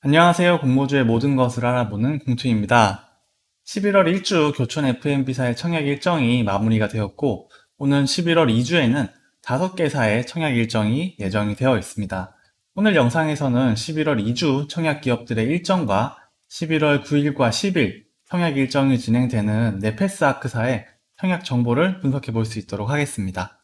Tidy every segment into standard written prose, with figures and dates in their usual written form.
안녕하세요. 공모주의 모든 것을 알아보는 공투입니다. 11월 1주 교촌 FMB사의 청약 일정이 마무리가 되었고, 오는 11월 2주에는 5개사의 청약 일정이 예정이 되어 있습니다. 오늘 영상에서는 11월 2주 청약 기업들의 일정과 11월 9일과 10일 청약 일정이 진행되는 네페스아크사의 청약 정보를 분석해 볼 수 있도록 하겠습니다.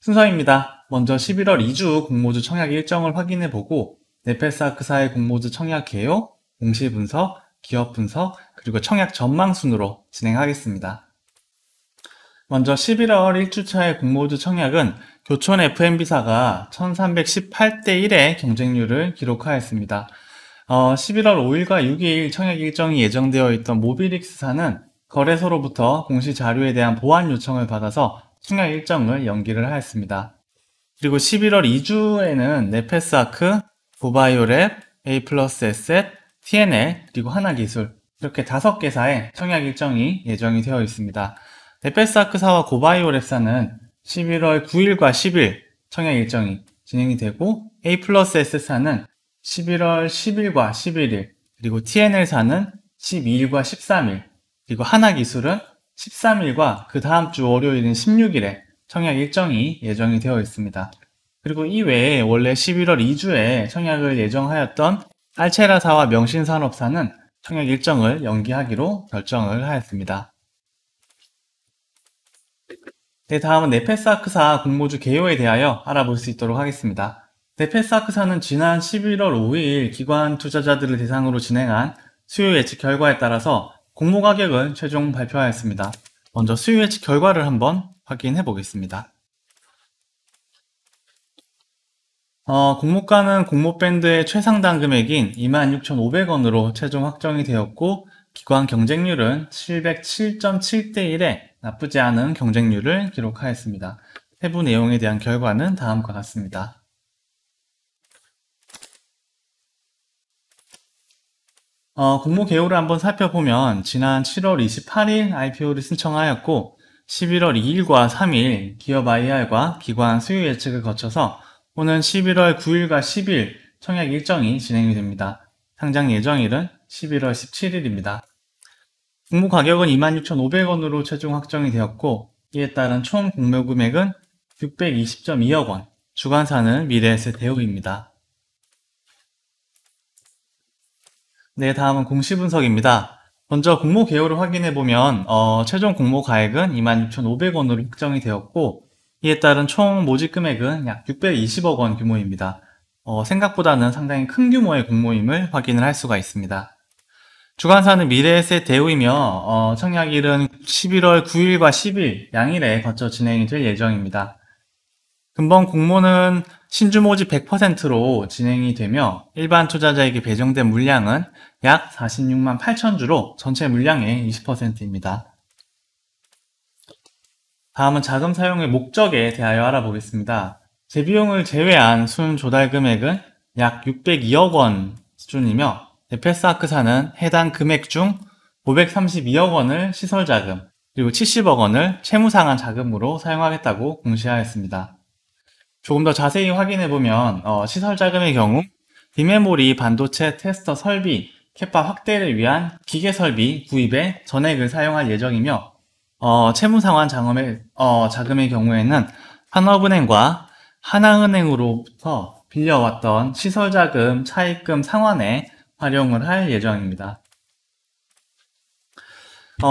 순서입니다. 먼저 11월 2주 공모주 청약 일정을 확인해 보고 네페스아크사의 공모주 청약 개요, 공시 분석, 기업 분석, 그리고 청약 전망 순으로 진행하겠습니다. 먼저 11월 1주차의 공모주 청약은 교촌 FMB사가 1318대 1의 경쟁률을 기록하였습니다. 11월 5일과 6일 청약 일정이 예정되어 있던 모비릭스사는 거래소로부터 공시 자료에 대한 보완 요청을 받아서 청약 일정을 연기를 하였습니다. 그리고 11월 2주에는 네페스아크, 고바이오랩, A+에셋, TNL, 그리고 하나기술 이렇게 5개사의 청약 일정이 예정이 되어 있습니다. 네페스아크사와 고바이오랩사는 11월 9일과 10일 청약 일정이 진행이 되고 A+에셋사는 11월 10일과 11일, 그리고 TNL사는 12일과 13일, 그리고 하나기술은 13일과 그 다음 주 월요일인 16일에 청약 일정이 예정이 되어 있습니다. 그리고 이외에 원래 11월 2주에 청약을 예정하였던 알체라사와 명신산업사는 청약 일정을 연기하기로 결정을 하였습니다. 네, 다음은 네페스아크사 공모주 개요에 대하여 알아볼 수 있도록 하겠습니다. 네페스아크사는 지난 11월 5일 기관 투자자들을 대상으로 진행한 수요 예측 결과에 따라서 공모 가격을 최종 발표하였습니다. 먼저 수요 예측 결과를 한번 확인해 보겠습니다. 공모가는 공모밴드의 최상단 금액인 26,500원으로 최종 확정이 되었고, 기관 경쟁률은 707.7대 1에 나쁘지 않은 경쟁률을 기록하였습니다. 세부 내용에 대한 결과는 다음과 같습니다. 공모 개요를 한번 살펴보면 지난 7월 28일 IPO를 신청하였고 11월 2일과 3일 기업 IR과 기관 수요 예측을 거쳐서 오는 11월 9일과 10일 청약 일정이 진행이 됩니다. 상장 예정일은 11월 17일입니다. 공모 가격은 26,500원으로 최종 확정이 되었고 이에 따른 총 공모 금액은 620.2억 원, 주관사는 미래에셋 대우입니다. 네, 다음은 공시 분석입니다. 먼저 공모 개요를 확인해보면 최종 공모 가액은 26,500원으로 확정이 되었고 이에 따른 총 모집 금액은 약 620억 원 규모입니다. 생각보다는 상당히 큰 규모의 공모임을 확인을 할 수가 있습니다. 주관사는 미래에셋 대우이며 청약일은 11월 9일과 10일 양일에 거쳐 진행이 될 예정입니다. 금번 공모는 신주 모집 100%로 진행이 되며 일반 투자자에게 배정된 물량은 약 46만 8천 주로 전체 물량의 20%입니다. 다음은 자금 사용의 목적에 대하여 알아보겠습니다. 재비용을 제외한 순 조달 금액은 약 602억 원 수준이며 네페스아크사는 해당 금액 중 532억 원을 시설자금, 그리고 70억 원을 채무상환 자금으로 사용하겠다고 공시하였습니다. 조금 더 자세히 확인해보면 시설자금의 경우 디메모리 반도체 테스터 설비, 캐파 확대를 위한 기계 설비 구입에 전액을 사용할 예정이며 채무상환 자금의 경우에는 한업은행과 하나은행으로부터 빌려왔던 시설자금, 차입금 상환에 활용을 할 예정입니다.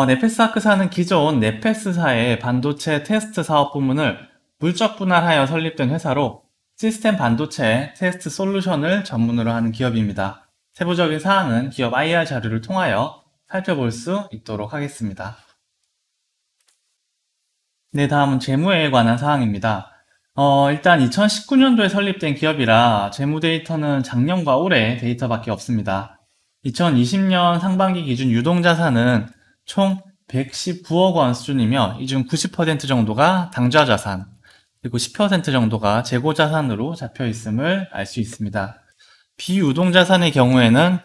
네페스아크사는 기존 네페스사의 반도체 테스트 사업 부문을 물적 분할하여 설립된 회사로 시스템 반도체 테스트 솔루션을 전문으로 하는 기업입니다. 세부적인 사항은 기업 IR 자료를 통하여 살펴볼 수 있도록 하겠습니다. 네, 다음은 재무에 관한 사항입니다. 일단 2019년도에 설립된 기업이라 재무 데이터는 작년과 올해 데이터밖에 없습니다. 2020년 상반기 기준 유동자산은 총 119억 원 수준이며 이 중 90% 정도가 당좌자산, 그리고 10% 정도가 재고자산으로 잡혀 있음을 알 수 있습니다. 비유동자산의 경우에는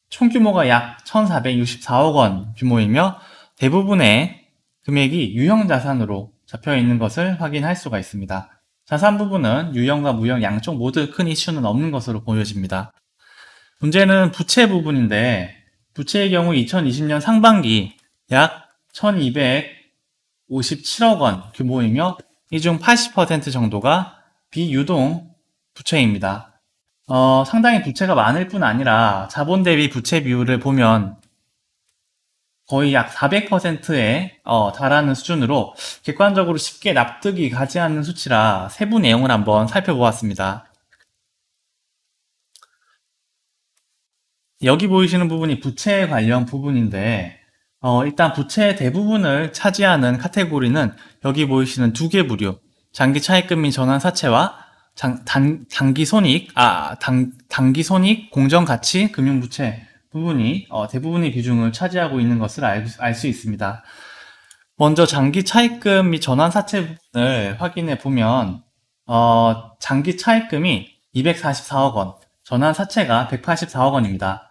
총 규모가 약 1,464억 원 규모이며 대부분의 금액이 유형자산으로 잡혀 있는 것을 확인할 수가 있습니다. 자산 부분은 유형과 무형 양쪽 모두 큰 이슈는 없는 것으로 보여집니다. 문제는 부채 부분인데, 부채의 경우 2020년 상반기 약 1257억 원 규모이며 이 중 80% 정도가 비유동 부채입니다. 상당히 부채가 많을 뿐 아니라 자본 대비 부채 비율을 보면 거의 약 400%에 달하는 수준으로 객관적으로 쉽게 납득이 가지 않는 수치라 세부 내용을 한번 살펴보았습니다. 여기 보이시는 부분이 부채 관련 부분인데 일단 부채의 대부분을 차지하는 카테고리는 여기 보이시는 두 개 부류, 장기 차입금 및 전환사채와 단기 손익 공정가치 금융부채 부분이 대부분의 비중을 차지하고 있는 것을 알 수 있습니다. 먼저 장기 차입금 및 전환사채 부분을 확인해 보면 장기 차입금이 244억 원, 전환사채가 184억 원입니다.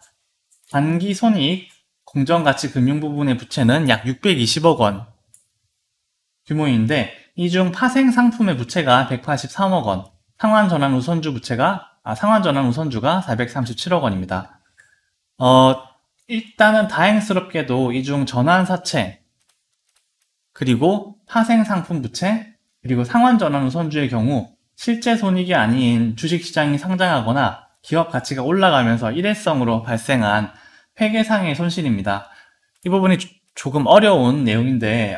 단기 손익 공정가치 금융 부분의 부채는 약 620억 원 규모인데 이 중 파생 상품의 부채가 183억 원, 상환전환 우선주가 437억 원입니다. 일단은 다행스럽게도 이 중 전환사채, 그리고 파생상품 부채, 그리고 상환전환 우선주의 경우 실제 손익이 아닌 주식시장이 상장하거나 기업 가치가 올라가면서 일회성으로 발생한 회계상의 손실입니다. 이 부분이 조금 어려운 내용인데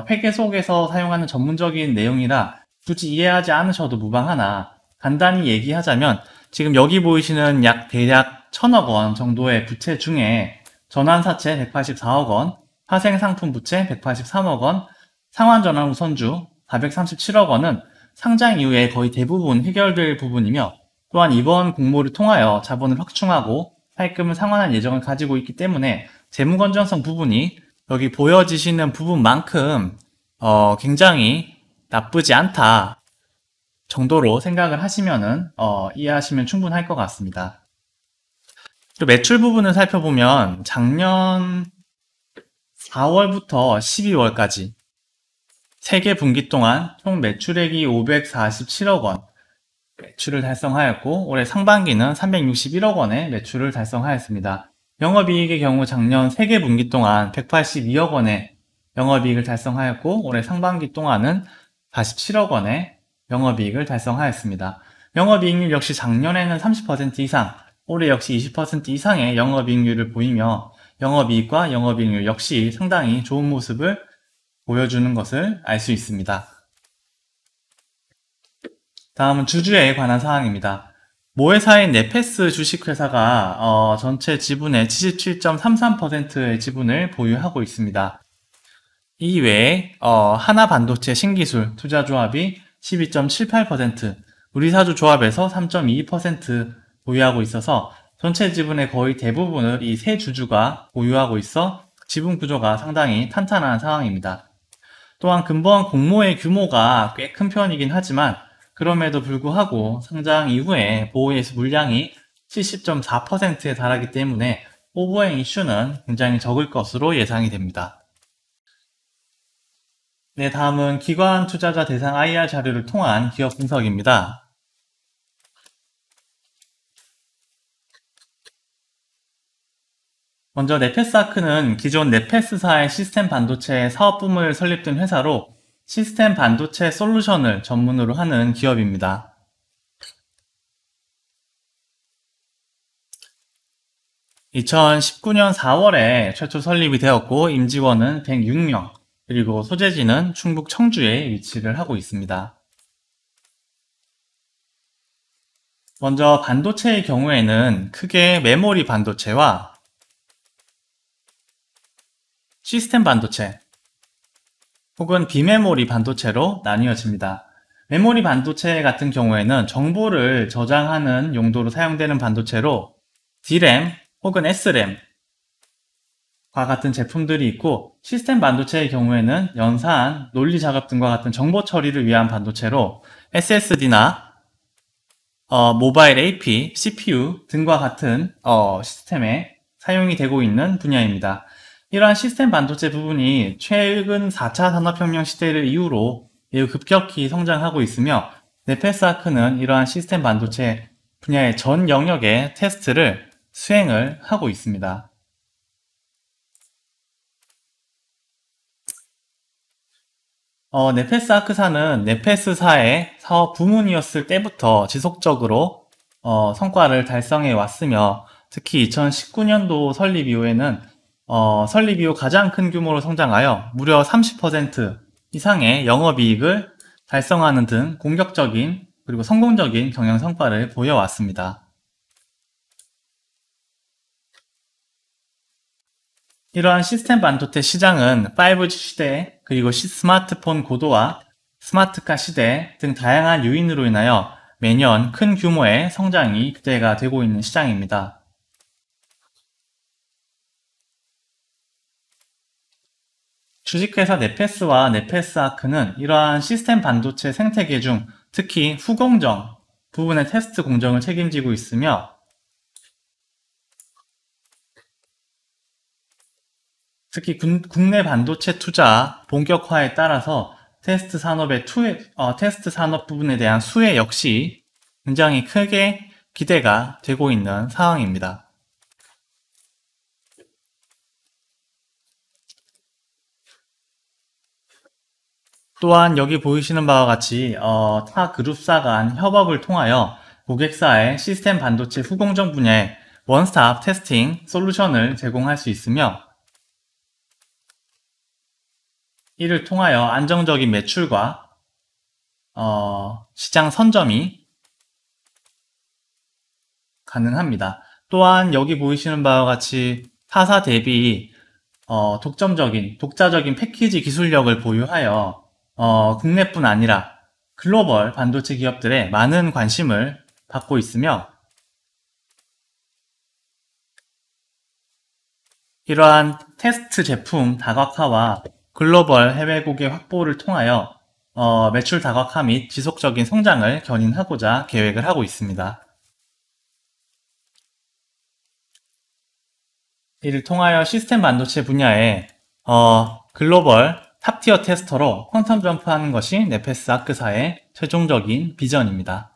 회계 속에서 사용하는 전문적인 내용이라 굳이 이해하지 않으셔도 무방하나 간단히 얘기하자면 지금 여기 보이시는 대략 1000억 원 정도의 부채 중에 전환사채 184억 원, 파생상품 부채 183억 원, 상환전환 우선주 437억 원은 상장 이후에 거의 대부분 해결될 부분이며 또한 이번 공모를 통하여 자본을 확충하고 차입금을 상환할 예정을 가지고 있기 때문에 재무건전성 부분이 여기 보여지시는 부분만큼 굉장히 나쁘지 않다 정도로 생각을 하시면은 이해하시면 충분할 것 같습니다. 그리고 매출 부분을 살펴보면 작년 4월부터 12월까지 3개 분기 동안 총 매출액이 547억 원 매출을 달성하였고 올해 상반기는 361억 원의 매출을 달성하였습니다. 영업이익의 경우 작년 3개 분기 동안 182억 원의 영업이익을 달성하였고 올해 상반기 동안은 47억 원의 영업이익을 달성하였습니다. 영업이익률 역시 작년에는 30% 이상, 올해 역시 20% 이상의 영업이익률을 보이며 영업이익과 영업이익률 역시 상당히 좋은 모습을 보여주는 것을 알 수 있습니다. 다음은 주주에 관한 사항입니다. 모회사인 네페스 주식회사가 전체 지분의 77.33%의 지분을 보유하고 있습니다. 이 외에 하나반도체 신기술 투자조합이 12.78%, 우리사주조합에서 3.22% 보유하고 있어서 전체 지분의 거의 대부분을 이 세 주주가 보유하고 있어 지분 구조가 상당히 탄탄한 상황입니다. 또한 근본 공모의 규모가 꽤 큰 편이긴 하지만 그럼에도 불구하고 상장 이후에 보호예수 물량이 70.4%에 달하기 때문에 오버행 이슈는 굉장히 적을 것으로 예상이 됩니다. 네, 다음은 기관 투자자 대상 IR 자료를 통한 기업 분석입니다. 먼저 네페스아크는 기존 네페스사의 시스템 반도체 사업부문을 설립된 회사로 시스템 반도체 솔루션을 전문으로 하는 기업입니다. (2019년 4월에) 최초 설립이 되었고 임직원은 106명, 그리고 소재지는 충북 청주에 위치를 하고 있습니다. 먼저 반도체의 경우에는 크게 메모리 반도체와 시스템 반도체 혹은 비메모리 반도체로 나뉘어집니다. 메모리 반도체 같은 경우에는 정보를 저장하는 용도로 사용되는 반도체로 D램 혹은 S램과 같은 제품들이 있고 시스템 반도체의 경우에는 연산, 논리 작업 등과 같은 정보 처리를 위한 반도체로 SSD나 모바일 AP, CPU 등과 같은 시스템에 사용이 되고 있는 분야입니다. 이러한 시스템 반도체 부분이 최근 4차 산업혁명 시대를 이후로 매우 급격히 성장하고 있으며 네페스아크는 이러한 시스템 반도체 분야의 전 영역의 테스트를 수행을 하고 있습니다. 네페스아크사는 네페스사의 사업 부문이었을 때부터 지속적으로 성과를 달성해 왔으며, 특히 2019년도 설립 이후에는 설립 이후 가장 큰 규모로 성장하여 무려 30% 이상의 영업이익을 달성하는 등 공격적인 그리고 성공적인 경영 성과를 보여왔습니다. 이러한 시스템 반도체 시장은 5G 시대, 그리고 스마트폰 고도화, 스마트카 시대 등 다양한 요인으로 인하여 매년 큰 규모의 성장이 기대가 되고 있는 시장입니다. 주식회사 네페스와 네페스아크는 이러한 시스템 반도체 생태계 중 특히 후공정 부분의 테스트 공정을 책임지고 있으며, 특히 국내 반도체 투자 본격화에 따라서 테스트 산업 부분에 대한 수혜 역시 굉장히 크게 기대가 되고 있는 상황입니다. 또한 여기 보이시는 바와 같이 타 그룹사 간 협업을 통하여 고객사의 시스템 반도체 후공정 분야에 원스톱 테스팅 솔루션을 제공할 수 있으며, 이를 통하여 안정적인 매출과 시장 선점이 가능합니다. 또한 여기 보이시는 바와 같이 타사 대비 독자적인 패키지 기술력을 보유하여 국내뿐 아니라 글로벌 반도체 기업들의 많은 관심을 받고 있으며, 이러한 테스트 제품 다각화와 글로벌 해외 고객 확보를 통하여 매출 다각화 및 지속적인 성장을 견인하고자 계획을 하고 있습니다. 이를 통하여 시스템 반도체 분야에 글로벌 탑티어 테스터로 퀀텀 점프하는 것이 네페스아크사의 최종적인 비전입니다.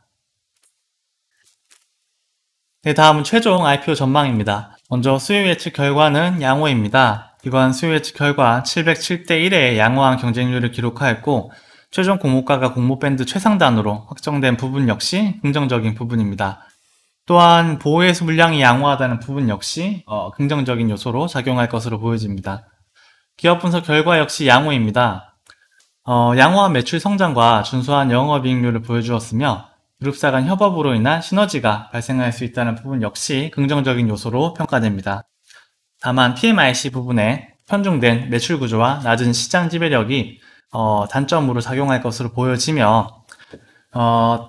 네, 다음은 최종 IPO 전망입니다. 먼저 수요 예측 결과는 양호입니다. 이번 수요 예측 결과 707대 1의 양호한 경쟁률을 기록하였고, 최종 공모가가 공모밴드 최상단으로 확정된 부분 역시 긍정적인 부분입니다. 또한 보호회수 물량이 양호하다는 부분 역시 긍정적인 요소로 작용할 것으로 보여집니다. 기업 분석 결과 역시 양호입니다. 양호한 매출 성장과 준수한 영업이익률을 보여주었으며, 그룹사 간 협업으로 인한 시너지가 발생할 수 있다는 부분 역시 긍정적인 요소로 평가됩니다. 다만 PMIC 부분에 편중된 매출 구조와 낮은 시장 지배력이 단점으로 작용할 것으로 보여지며,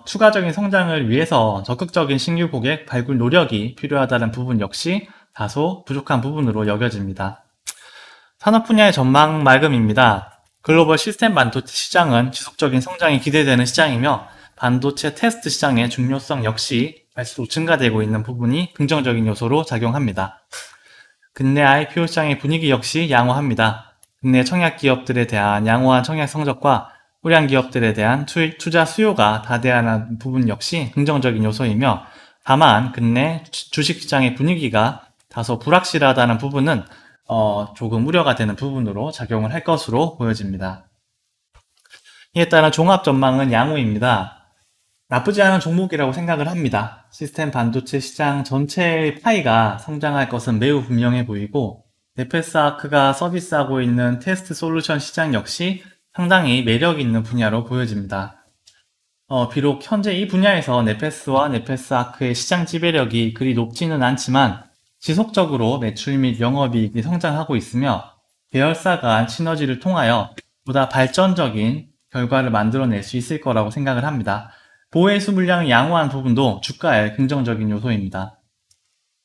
추가적인 성장을 위해서 적극적인 신규 고객 발굴 노력이 필요하다는 부분 역시 다소 부족한 부분으로 여겨집니다. 산업 분야의 전망 맑음입니다. 글로벌 시스템 반도체 시장은 지속적인 성장이 기대되는 시장이며, 반도체 테스트 시장의 중요성 역시 갈수록 증가되고 있는 부분이 긍정적인 요소로 작용합니다. 국내 IPO 시장의 분위기 역시 양호합니다. 국내 청약 기업들에 대한 양호한 청약 성적과 우량 기업들에 대한 투자 수요가 다대화하는 부분 역시 긍정적인 요소이며, 다만 국내 주식시장의 분위기가 다소 불확실하다는 부분은 조금 우려가 되는 부분으로 작용을 할 것으로 보여집니다. 이에 따라 종합 전망은 양호입니다. 나쁘지 않은 종목이라고 생각을 합니다. 시스템 반도체 시장 전체의 파이가 성장할 것은 매우 분명해 보이고, 네페스아크가 서비스하고 있는 테스트 솔루션 시장 역시 상당히 매력 있는 분야로 보여집니다. 비록 현재 이 분야에서 네페스와 네페스아크의 시장 지배력이 그리 높지는 않지만 지속적으로 매출 및 영업이익이 성장하고 있으며, 계열사 간 시너지를 통하여 보다 발전적인 결과를 만들어낼 수 있을 거라고 생각을 합니다. 보호회수 물량이 양호한 부분도 주가의 긍정적인 요소입니다.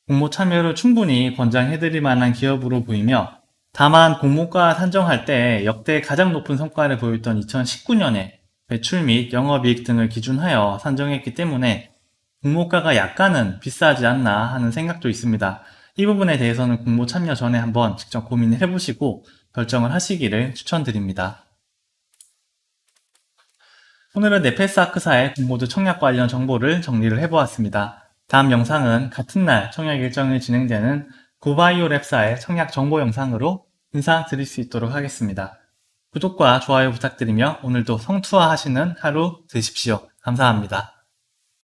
공모 참여를 충분히 권장해드릴 만한 기업으로 보이며, 다만 공모가 산정할 때 역대 가장 높은 성과를 보였던 2019년에 매출 및 영업이익 등을 기준하여 산정했기 때문에 공모가가 약간은 비싸지 않나 하는 생각도 있습니다. 이 부분에 대해서는 공모 참여 전에 한번 직접 고민을 해보시고 결정을 하시기를 추천드립니다. 오늘은 네페스아크사의 공모주 청약 관련 정보를 정리를 해보았습니다. 다음 영상은 같은 날 청약 일정이 진행되는 구바이오랩사의 청약 정보 영상으로 인사드릴 수 있도록 하겠습니다. 구독과 좋아요 부탁드리며 오늘도 성투화하시는 하루 되십시오. 감사합니다.